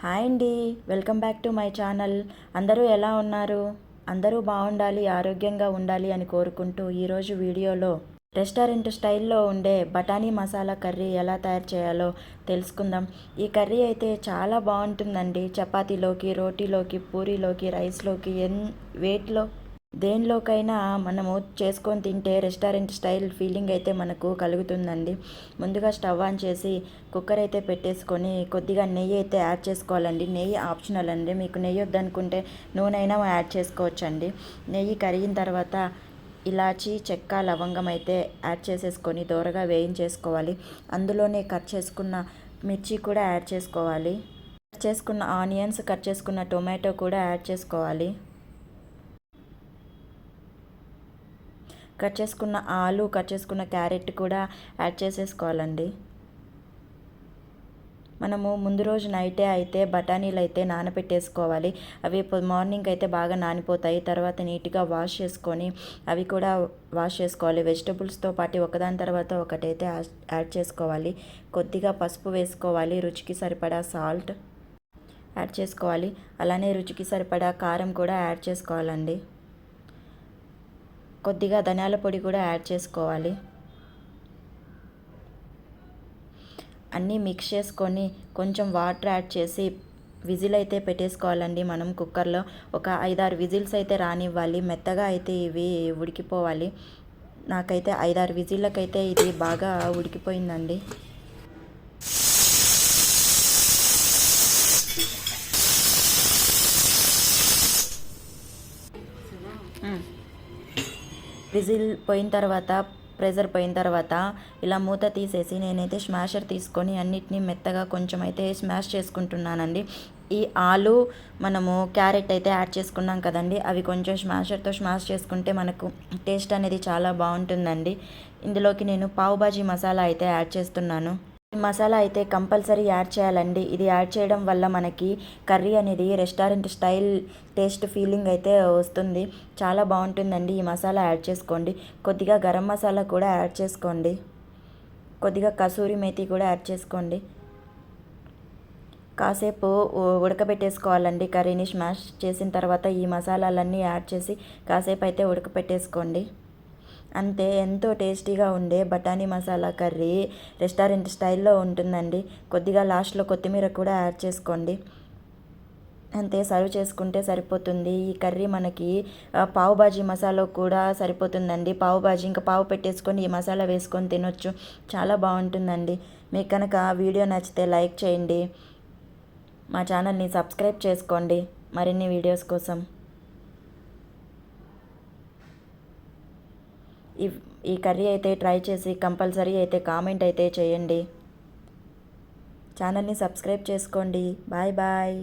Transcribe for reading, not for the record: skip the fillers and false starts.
Hi అండి, welcome back to my channel. అందరూ ఎలా ఉన్నారు? అందరూ బాగుండాలి, ఆరోగ్యంగా ఉండాలి అని కోరుకుంటూ ఈరోజు వీడియోలో రెస్టారెంట్ స్టైల్లో ఉండే బఠానీ మసాలా కర్రీ ఎలా తయారు చేయాలో తెలుసుకుందాం. ఈ కర్రీ అయితే చాలా బాగుంటుందండి. చపాతీలోకి, రోటీలోకి, పూరీలోకి, రైస్లోకి, వేటిలో దేనిలోకైనా మనము చేసుకొని తింటే రెస్టారెంట్ స్టైల్ ఫీలింగ్ అయితే మనకు కలుగుతుందండి. ముందుగా స్టవ్ ఆన్ చేసి కుక్కర్ అయితే పెట్టేసుకొని కొద్దిగా నెయ్యి అయితే యాడ్ చేసుకోవాలండి. నెయ్యి ఆప్షనల్ అండి, మీకు నెయ్యి వద్దనుకుంటే నూనె అయినా యాడ్ చేసుకోవచ్చండి. నెయ్యి కరిగిన తర్వాత ఇలాచీ, చెక్క, లవంగం అయితే యాడ్ చేసేసుకొని దోరగా వేయించేసుకోవాలి. అందులోనే కట్ చేసుకున్న మిర్చి కూడా యాడ్ చేసుకోవాలి. కట్ చేసుకున్న ఆనియన్స్, కట్ చేసుకున్న టొమాటో కూడా యాడ్ చేసుకోవాలి. కట్ చేసుకున్న ఆలు, కట్ చేసుకున్న క్యారెట్ కూడా యాడ్ చేసేసుకోవాలండి. మనము ముందు రోజు నైటే అయితే బఠానీలు అయితే నానబెట్టేసుకోవాలి. అవి మార్నింగ్ అయితే బాగా నానిపోతాయి. తర్వాత నీట్గా వాష్ చేసుకొని అవి కూడా వాష్ చేసుకోవాలి. వెజిటబుల్స్తో పాటు ఒకదాని తర్వాత ఒకటైతే యాడ్ చేసుకోవాలి. కొద్దిగా పసుపు వేసుకోవాలి. రుచికి సరిపడా సాల్ట్ యాడ్ చేసుకోవాలి. అలానే రుచికి సరిపడా కారం కూడా యాడ్ చేసుకోవాలండి. కొద్దిగా ధనియాల పొడి కూడా యాడ్ చేసుకోవాలి. అన్నీ మిక్స్ చేసుకొని కొంచెం వాటర్ యాడ్ చేసి విజిల్ అయితే పెట్టేసుకోవాలండి. మనం కుక్కర్లో ఒక 5-6 విజిల్స్ అయితే రానివ్వాలి. మెత్తగా అయితే ఇవి ఉడికిపోవాలి. నాకైతే 5-6 విజిల్లకైతే ఇది బాగా ఉడికిపోయిందండి. విజిల్ పోయిన తర్వాత, ప్రెజర్ పోయిన తర్వాత ఇలా మూత తీసేసి నేనైతే స్మాషర్ తీసుకొని అన్నిటినీ మెత్తగా కొంచెం అయితే స్మాష్ చేసుకుంటున్నానండి. ఈ ఆలు, మనము క్యారెట్ అయితే యాడ్ చేసుకున్నాం కదండి, అవి కొంచెం స్మాషర్తో స్మాష్ చేసుకుంటే మనకు టేస్ట్ అనేది చాలా బాగుంటుందండి. ఇందులోకి నేను పావు బాజీ మసాలా అయితే యాడ్ చేస్తున్నాను. ఈ మసాలా అయితే కంపల్సరీ యాడ్ చేయాలండి. ఇది యాడ్ చేయడం వల్ల మనకి కర్రీ అనేది రెస్టారెంట్ స్టైల్ టేస్ట్ ఫీలింగ్ అయితే వస్తుంది. చాలా బాగుంటుందండి. ఈ మసాలా యాడ్ చేసుకోండి. కొద్దిగా గరం మసాలా కూడా యాడ్ చేసుకోండి. కొద్దిగా కసూరి మేతి కూడా యాడ్ చేసుకోండి. కాసేపు ఉడకబెట్టేసుకోవాలండి. కర్రీని స్మాష్ చేసిన తర్వాత ఈ మసాలాలన్నీ యాడ్ చేసి కాసేపు అయితే ఉడకబెట్టేసుకోండి. అంతే, ఎంతో టేస్టీగా ఉండే బఠానీ మసాలా కర్రీ రెస్టారెంట్ స్టైల్లో ఉంటుందండి. కొద్దిగా లాస్ట్లో కొత్తిమీర కూడా యాడ్ చేసుకోండి. అంతే, సర్వ్ చేసుకుంటే సరిపోతుంది. ఈ కర్రీ మనకి పావు బాజీ మసాలా కూడా సరిపోతుందండి. పావు బాజీ ఇంకా పావు పెట్టేసుకొని ఈ మసాలా వేసుకొని తినొచ్చు. చాలా బాగుంటుందండి. మీకు కనుక వీడియో నచ్చితే లైక్ చేయండి. మా ఛానల్ని సబ్స్క్రైబ్ చేసుకోండి మరిన్ని వీడియోస్ కోసం. ఈ కర్రీ అయితే ట్రై చేసి కంపల్సరీ అయితే కామెంట్ అయితే చేయండి. ఛానల్ని సబ్స్క్రైబ్ చేసుకోండి. Bye bye.